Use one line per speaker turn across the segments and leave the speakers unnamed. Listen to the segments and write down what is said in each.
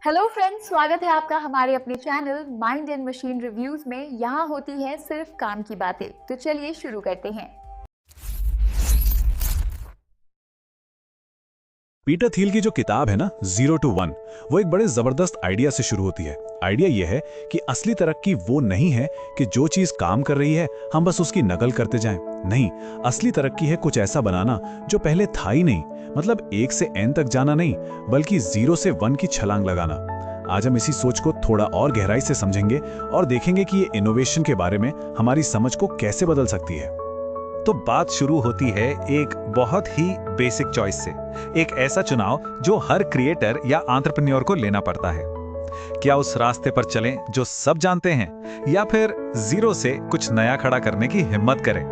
Hello friends, स्वागत है आपका हमारे अपने channel mind and machine reviews में। यहाँ होती है सिर्फ काम की बातें। तो चलिए शुरू करते हैं।
पीटर थिल की जो किताब है ना, 0 to 1, वो एक बड़े जबरदस्त आइडिया से शुरू होती है। आइडिया ये है कि असली तरक्की वो नहीं है कि जो चीज काम कर रही है हम बस उसकी नकल करते जाएं। नहीं, असली तरक्की है कुछ ऐसा बनाना जो पहले था ही नहीं। मतलब 1 से n तक जाना नहीं, बल्कि 0 से 1 की छलांग लगाना। आज हम इसी सोच को थोड़ा और गहराई से समझेंगे और देखेंगे कि ये इनोवेशन के बारे में हमारी समझ को कैसे बदल सकती है।
तो बात शुरू होती है एक बहुत ही बेसिक चॉइस से। एक ऐसा चुनाव जो हर क्रिएटर या एंटरप्रेन्योर को लेना पड़ता है। क्या उस रास्ते पर चलें जो सब जानते हैं, या फिर 0 से कुछ नया खड़ा करने की हिम्मत करें?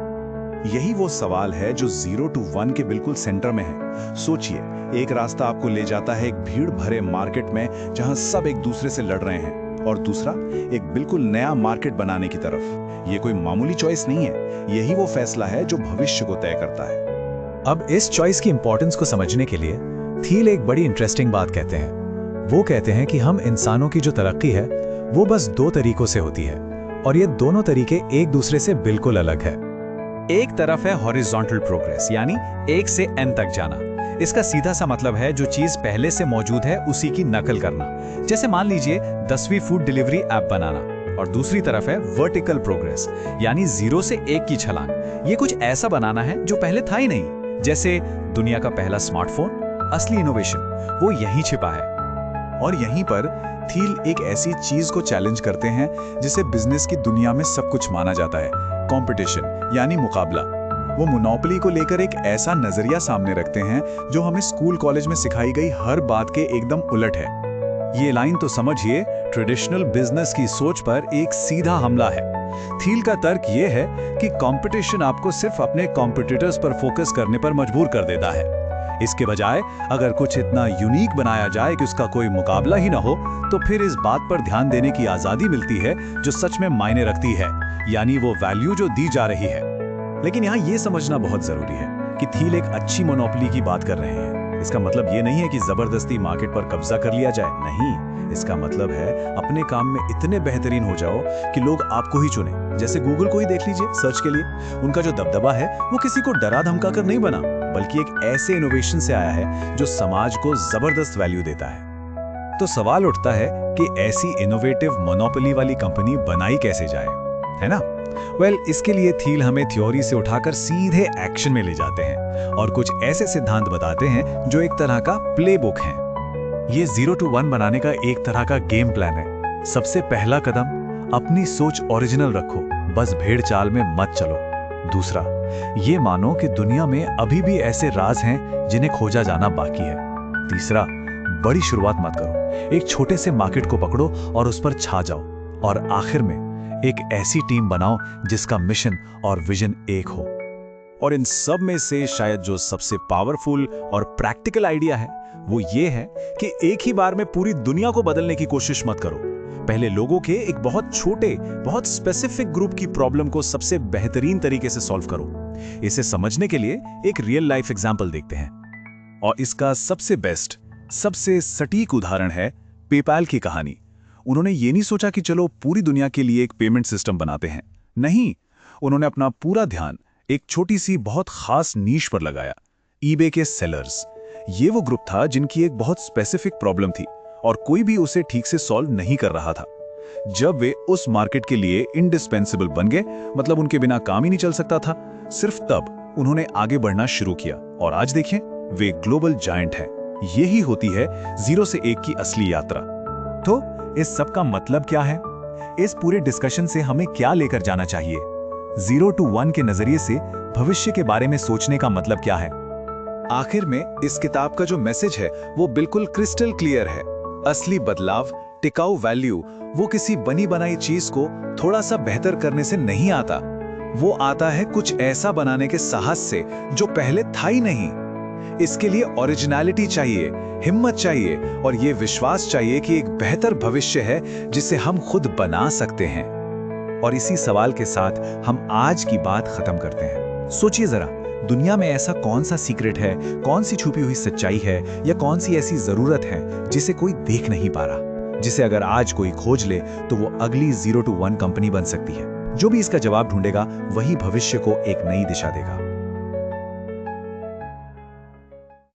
यही वो सवाल है जो 0 to 1 के बिल्कुल सेंटर में है। सोचिए, एक रास्ता आपको ले जाता है एक भीड़ भरे मार्केट में जहां सब एक दूसरे से लड़ रहे हैं, और दूसरा एक बिल्कुल नया मार्केट बनाने की तरफ। ये कोई मामूली चॉइस नहीं है, यही वो फैसला है जो भविष्य को तय करता है।
अब इस चॉइस की इंपॉर्टेंस को समझने के लिए थील एक बड़ी इंटरेस्टिंग बात कहते हैं। वो कहते हैं कि हम इंसानों की जो तरक्की है वो बस 2 तरीकों से होती है, और ये दोनों तरीके एक दूसरे से बिल्कुल अलग है।
एक तरफ है हॉरिजॉन्टल प्रोग्रेस, यानी 1 से n तक जाना। इसका सीधा सा मतलब है जो चीज पहले से मौजूद है उसी की नकल करना। जैसे मान लीजिए 10वीं फूड डिलीवरी ऐप बनाना। और दूसरी तरफ है वर्टिकल प्रोग्रेस, यानी 0 से 1 की छलांग। ये कुछ ऐसा बनाना है जो पहले था ही नहीं। जैसे दुनिया का पहला स्मार्टफोन। असली इनोवेशन वो यहीं छिपा है।
और यहीं पर थील एक ऐसी चीज को चैलेंज करते हैं जिसे बिजनेस की दुनिया में सब कुछ माना जाता है, कंपटीशन यानी मुकाबला। वो मोनोपोली को लेकर एक ऐसा नजरिया सामने रखते हैं जो हमें स्कूल कॉलेज में सिखाई गई हर बात के एकदम उलट है। ये लाइन तो समझिए ट्रेडिशनल बिजनेस की सोच पर एक सीधा हमला है। थील का तर्क ये है कि कंपटीशन आपको सिर्फ अपने कॉम्पिटिटर्स पर फोकस करने पर मजबूर कर देता है। इसके बजाय अगर कुछ इतना यूनिक बनाया जाए कि उसका कोई मुकाबला ही ना हो, तो फिर इस बात पर ध्यान देने की आजादी मिलती है जो सच में मायने रखती है, यानी वो वैल्यू जो दी जा रही है। लेकिन यहाँ ये समझना बहुत जरूरी है कि थील एक अच्छी मोनोपोली की बात कर रहे हैं। इसका मतलब ये नहीं है कि जबरदस्ती मार्केट पर कब्जा कर लिया जाए, नहीं। इसका मतलब है अपने काम में इतने बेहतरीन हो जाओ कि लोग आपको ही चुने। जैसे गूगल को ही देख लीजिए, सर्च के लिए उनका जो दबदबा है वो किसी को डरा धमका कर नहीं बना, बल्कि एक ऐसे इनोवेशन से आया है जो समाज को जबरदस्त वैल्यू देता है। तो सवाल उठता है कि ऐसी इनोवेटिव मोनोपोली वाली कंपनी बनाई कैसे जाए, है ना? इसके लिए थील हमें थ्योरी से उठाकर सीधे एक्शन में ले जाते हैं और कुछ ऐसे सिद्धांत बताते हैं जो एक तरह का प्लेबुक है। ये 0 to 1 बनाने का एक तरह का गेम प्लान है। सबसे पहला कदम, अपनी सोच ओरिजिनल रखो, बस भेड़ चाल में मत चलो। दूसरा, ये मानो कि दुनिया में अभी भी ऐसे राज हैं जिन्हें खोजा जाना बाकी है। तीसरा, बड़ी शुरुआत मत करो, एक छोटे से मार्केट को पकड़ो और उस पर छा जाओ। और आखिर में एक ऐसी टीम बनाओ जिसका मिशन और विजन एक हो। और इन सब में से शायद जो सबसे पावरफुल और प्रैक्टिकल आइडिया है वो ये है कि एक ही बार में पूरी दुनिया को बदलने की कोशिश मत करो। पहले लोगों के एक बहुत छोटे, बहुत स्पेसिफिक ग्रुप की प्रॉब्लम को सबसे बेहतरीन तरीके से सॉल्व करो। इसे समझने के लिए एक रियल लाइफ एग्जांपल देखते हैं, और इसका सबसे बेस्ट, सबसे सटीक उदाहरण है पेपैल की कहानी। उन्होंने ये नहीं सोचा कि चलो पूरी दुनिया के लिए एक पेमेंट सिस्टम बनाते हैं। नहीं, उन्होंने अपना पूरा ध्यान एक छोटी सी बहुत खास नीश पर लगाया, ईबे के सेलर्स। ये वो ग्रुप था जिनकी एक बहुत स्पेसिफिक प्रॉब्लम थी और कोई भी उसे ठीक से सॉल्व नहीं कर रहा था। जब वे उस मार्केट के लिए इंडिस्पेंसिबल बन गए, मतलब उनके बिना काम ही नहीं चल सकता था, सिर्फ तब उन्होंने आगे बढ़ना शुरू किया। और आज देखें, वे ग्लोबल जायंट है। यही होती है 0 से 1 की असली यात्रा। तो इस सब का मतलब क्या है? इस पूरे डिस्कशन से हमें क्या लेकर जाना चाहिए? 0 to 1 के नजरिए से भविष्य के बारे में सोचने का मतलब क्या है?
आखिर में इस किताब का जो मैसेज है वो बिल्कुल क्रिस्टल क्लियर है। असली बदलाव, टिकाऊ वैल्यू, वो किसी बनी बनाई चीज को थोड़ा सा बेहतर करने से नहीं आता। वो आता है कुछ ऐसा बनाने के साहस से जो पहले था ही नहीं। इसके लिए ओरिजिनलिटी चाहिए, हिम्मत चाहिए, और ये विश्वास चाहिए कि एक बेहतर भविष्य है जिसे हम खुद बना सकते हैं।
और इसी सवाल के साथ हम आज की बात खत्म करते हैं। सोचिए जरा,
दुनिया में ऐसा कौन सा सीक्रेट है, कौन सी छुपी हुई सच्चाई है, या कौन सी ऐसी जरूरत है जिसे कोई देख नहीं पा रहा, जिसे अगर आज कोई खोज ले तो वो अगली 0 to 1 कंपनी बन सकती है। जो भी इसका जवाब ढूंढेगा वही भविष्य को एक नई दिशा देगा।